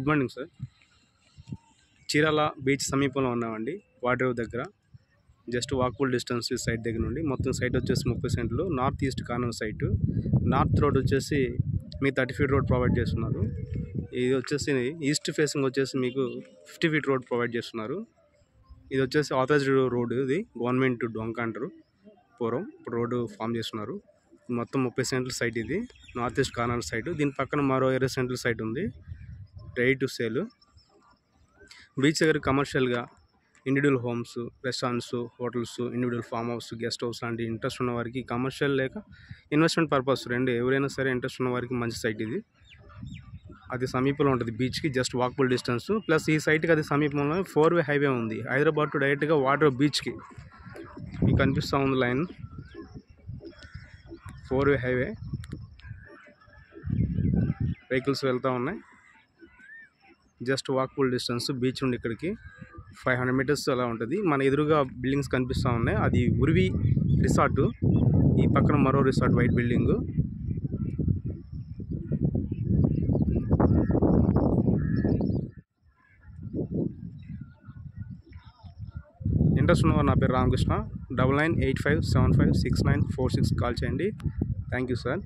Good morning sir. Chirala beach సమీపంలో ఉన్నామండి. Water దగ్గర జస్ట్ వాకబుల్ డిస్టెన్స్ సైట్ దగ్గర నుండి. మొత్తం సైట్ వచ్చేసి 30 సెంట్లు. North east corner site. North road వచ్చేసి మీ 30 ఫీట్ రోడ్ ప్రొవైడ్ చేస్తున్నారు. ఇది వచ్చేసి ఈస్ట్ ఫేసింగ్ వచ్చేసి మీకు 50 ఫీట్ రోడ్ ప్రొవైడ్ చేస్తున్నారు. ఇది వచ్చేసి ఆథరైజ్డ్ రోడ్. ఇది గవర్నమెంట్ డొంక అంటారు పూర్వం. ఇప్పుడు రోడ్డు ఫామ్ చేస్తున్నారు. మొత్తం 30 సెంట్ల సైట్ ఇది. North east corner site. దీని పక్కన మరో 20 సెంట్ల సైట్ ఉంది రెడీ టు సేల్. బీచ్ దగ్గర కమర్షియల్గా individual homes, restaurants, hotels, individual farm house, guest house లాంటి ఇంట్రెస్ట్ ఉన్న వారికి, కమర్షియల్ లేక ఇన్వెస్ట్మెంట్ పర్పస్ రెండు ఎవరైనా సరే ఇంట్రెస్ట్ ఉన్న వారికి మంచి సైట్ ఇది. అది సమీపంలో ఉంటుంది బీచ్కి, జస్ట్ వాకబుల్ డిస్టెన్స్. ప్లస్ ఈ సైట్కి అది సమీపంలో 4-వే హైవే ఉంది. హైదరాబాద్ టు డైరెక్ట్గా వాటర్ బీచ్కి మీకు కనిపిస్తూ ఉంది లైన్. 4-వే హైవే, వెహికల్స్ వెళ్తూ ఉన్నాయి. జస్ట్ వాకబుల్ డిస్టెన్స్ బీచ్ నుండి ఇక్కడికి 500 మీటర్స్ అలా ఉంటుంది. మన ఎదురుగా బిల్డింగ్స్ కనిపిస్తూ ఉన్నాయి. అది ఉర్వి రిసార్టు. ఈ పక్కన మరో రిసార్ట్, వైట్ బిల్డింగు. ఇంట్రెస్ట్ ఉన్నవారు నా పేరు రామకృష్ణ. 9985756946 కాల్ చేయండి. Thank you sir.